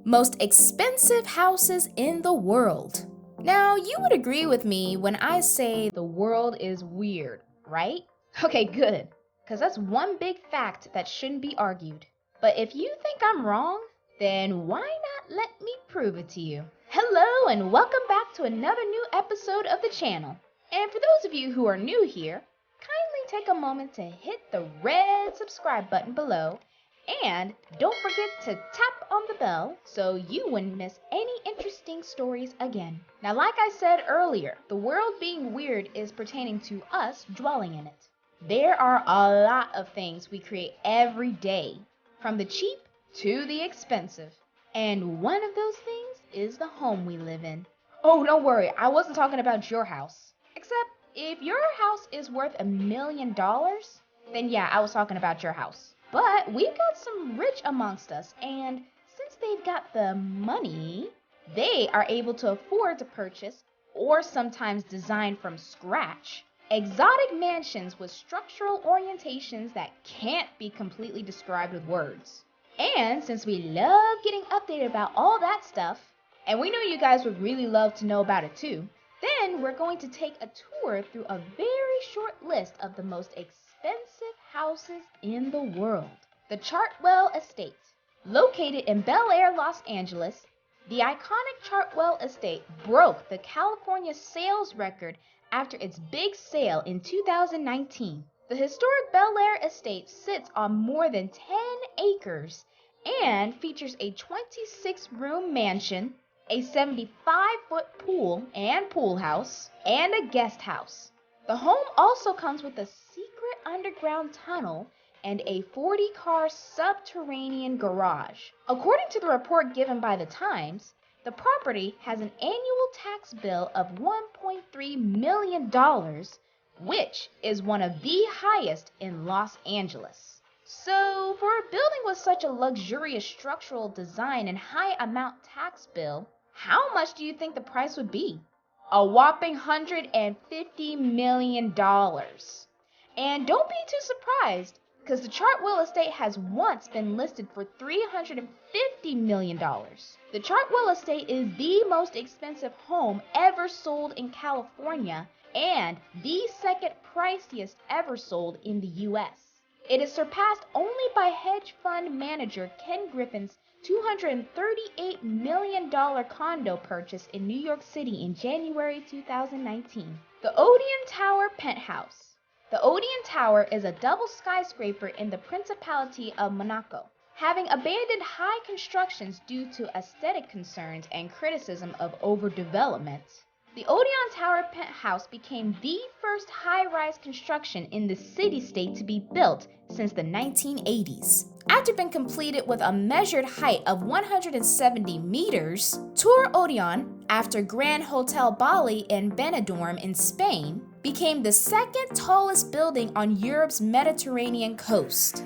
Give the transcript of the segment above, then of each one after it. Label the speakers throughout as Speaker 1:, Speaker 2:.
Speaker 1: Most expensive houses in the world. Now, you would agree with me when I say the world is weird, right? Okay, good, because that's one big fact that shouldn't be argued. But if you think I'm wrong, then why not let me prove it to you? Hello, and welcome back to another new episode of the channel. And for those of you who are new here, kindly take a moment to hit the red subscribe button below. And don't forget to tap on the bell so you wouldn't miss any interesting stories again. Now, like I said earlier, the world being weird is pertaining to us dwelling in it. There are a lot of things we create every day, from the cheap to the expensive. And one of those things is the home we live in. Oh, don't worry, I wasn't talking about your house. Except if your house is worth $1 million, then yeah, I was talking about your house. But we've got some rich amongst us, and since they've got the money, they are able to afford to purchase, or sometimes design from scratch, exotic mansions with structural orientations that can't be completely described with words. And since we love getting updated about all that stuff, and we know you guys would really love to know about it too, then we're going to take a tour through a very short list of the most expensive houses in the world. The Chartwell Estate. Located in Bel Air, Los Angeles, the iconic Chartwell Estate broke the California sales record after its big sale in 2019. The historic Bel Air Estate sits on more than 10 acres and features a 26-room mansion, a 75-foot pool and pool house, and a guest house. The home also comes with a secret underground tunnel and a 40-car subterranean garage. According to the report given by The Times, the property has an annual tax bill of $1.3 million, which is one of the highest in Los Angeles. So, for a building with such a luxurious structural design and high amount tax bill, how much do you think the price would be? A whopping $150 million. And don't be too surprised, because the Chartwell Estate has once been listed for $350 million. The Chartwell Estate is the most expensive home ever sold in California and the second priciest ever sold in the U.S. It is surpassed only by hedge fund manager Ken Griffin's $238 million condo purchase in New York City in January 2019. The Odeon Tower Penthouse. The Odeon Tower is a double skyscraper in the Principality of Monaco. Having abandoned high constructions due to aesthetic concerns and criticism of overdevelopment, the Odeon Tower Penthouse became the first high-rise construction in the city-state to be built since the 1980s. After being completed with a measured height of 170 meters, Tour Odeon, after Grand Hotel Bali in Benidorm in Spain, became the second tallest building on Europe's Mediterranean coast.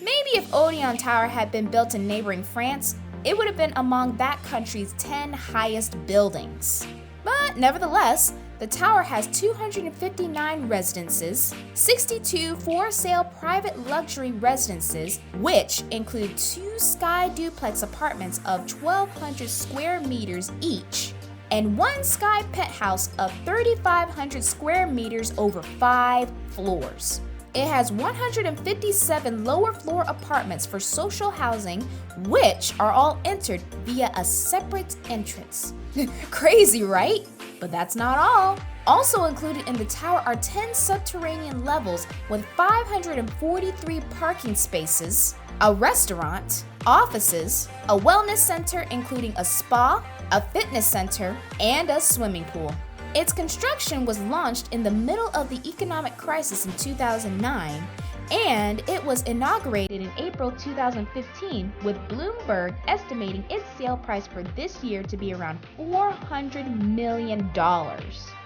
Speaker 1: Maybe if Odeon Tower had been built in neighboring France, it would have been among that country's 10 highest buildings. But nevertheless, the tower has 259 residences, 62 for-sale private luxury residences, which include 2 sky duplex apartments of 1,200 square meters each, and 1 sky penthouse of 3,500 square meters over 5 floors. It has 157 lower floor apartments for social housing, which are all entered via a separate entrance. Crazy, right? But that's not all. Also included in the tower are 10 subterranean levels with 543 parking spaces, a restaurant, offices, a wellness center including a spa, a fitness center, and a swimming pool. Its construction was launched in the middle of the economic crisis in 2009, and it was inaugurated in April 2015, with Bloomberg estimating its sale price for this year to be around $400 million.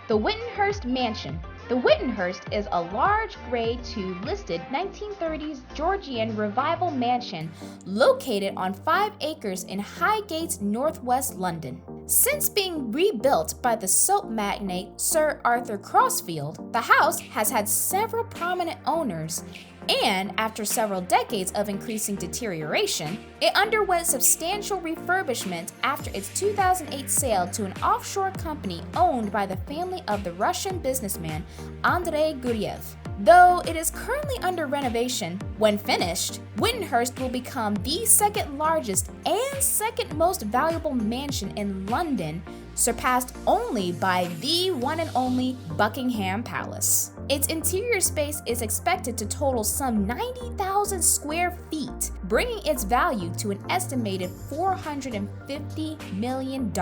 Speaker 1: The Hearst Mansion. The Hearst is a large Grade II listed 1930s Georgian revival mansion located on 5 acres in Highgate, northwest London. Since being rebuilt by the soap magnate Sir Arthur Crossfield, the house has had several prominent owners And after several decades of increasing deterioration, it underwent substantial refurbishment after its 2008 sale to an offshore company owned by the family of the Russian businessman Andrei Guryev. Though it is currently under renovation, when finished, Wynn Hearst will become the second largest and second most valuable mansion in London, surpassed only by the one and only Buckingham Palace. Its interior space is expected to total some 90,000 square feet, bringing its value to an estimated $450 million.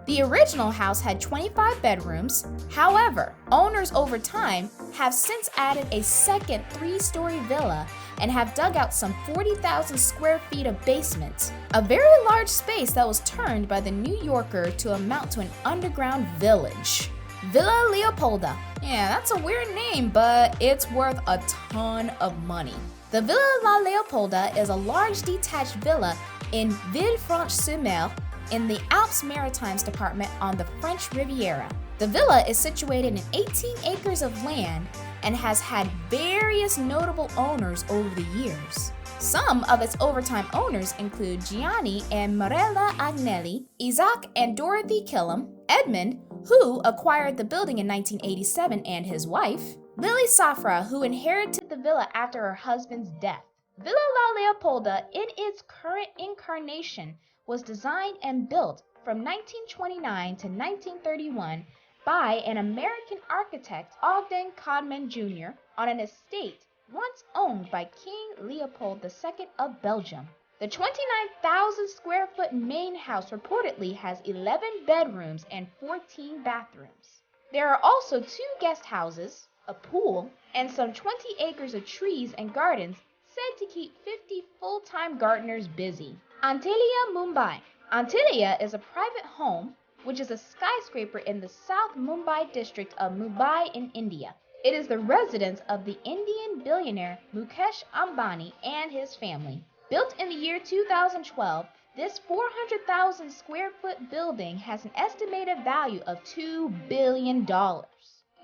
Speaker 1: The original house had 25 bedrooms. However, owners over time have since added a second 3-story villa and have dug out some 40,000 square feet of basement, a very large space that was turned by the New Yorker to amount to an underground village. Villa Leopolda. Yeah, that's a weird name, but it's worth a ton of money. The Villa La Leopolda is a large detached villa in Villefranche-sur-Mer in the Alpes Maritimes department on the French Riviera. The villa is situated in 18 acres of land and has had various notable owners over the years. Some of its overtime owners include Gianni and Marella Agnelli, Isaac and Dorothy Killam, Edmund, who acquired the building in 1987, and his wife, Lily Safra, who inherited the villa after her husband's death. Villa La Leopolda, in its current incarnation, was designed and built from 1929 to 1931 by an American architect, Ogden Codman Jr., on an estate once owned by King Leopold II of Belgium. The 29,000 square foot main house reportedly has 11 bedrooms and 14 bathrooms. There are also 2 guest houses, a pool, and some 20 acres of trees and gardens said to keep 50 full-time gardeners busy. Antalya Mumbai. Antalya is a private home, which is a skyscraper in the South Mumbai district of Mumbai in India. It is the residence of the Indian billionaire Mukesh Ambani and his family. Built in the year 2012, this 400,000 square foot building has an estimated value of $2 billion.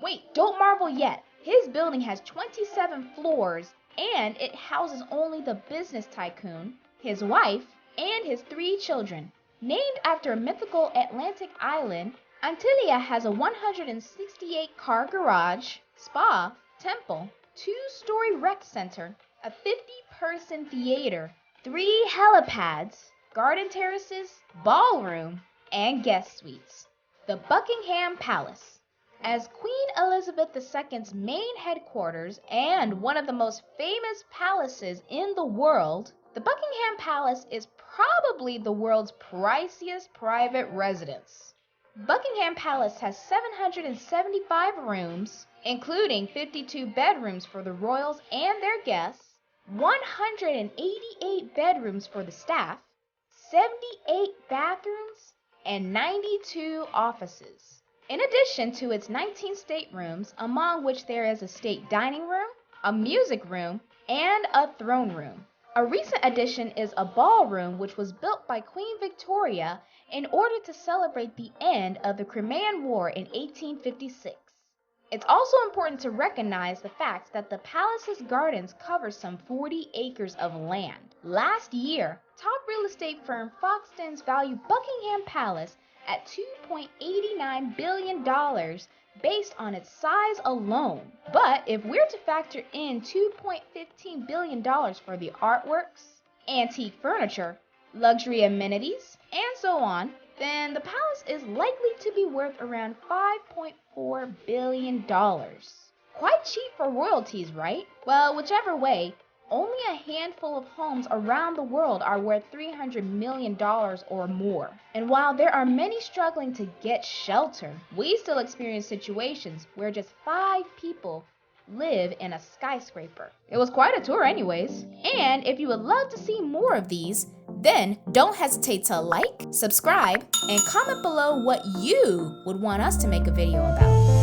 Speaker 1: Wait, don't marvel yet. His building has 27 floors and it houses only the business tycoon, his wife, and his 3 children. Named after a mythical Atlantic island, Antalya has a 168-car garage, spa, temple, 2-story rec center, a 50-person theater, 3 helipads, garden terraces, ballroom, and guest suites. The Buckingham Palace. As Queen Elizabeth II's main headquarters and one of the most famous palaces in the world, the Buckingham Palace is probably the world's priciest private residence. Buckingham Palace has 775 rooms, including 52 bedrooms for the royals and their guests, 188 bedrooms for the staff, 78 bathrooms, and 92 offices. In addition to its 19 staterooms, among which there is a state dining room, a music room, and a throne room. A recent addition is a ballroom which was built by Queen Victoria in order to celebrate the end of the Crimean War in 1856. It's also important to recognize the fact that the palace's gardens cover some 40 acres of land. Last year, top real estate firm Foxtons valued Buckingham Palace at $2.89 billion based on its size alone. But if we're to factor in $2.15 billion for the artworks, antique furniture, luxury amenities, and so on, then the palace is likely to be worth around $5.4 billion. Quite cheap for royalties, right? Well, whichever way, only a handful of homes around the world are worth $300 million or more. And while there are many struggling to get shelter, we still experience situations where just 5 people live in a skyscraper. It was quite a tour anyways. And if you would love to see more of these, then don't hesitate to like, subscribe, and comment below what you would want us to make a video about.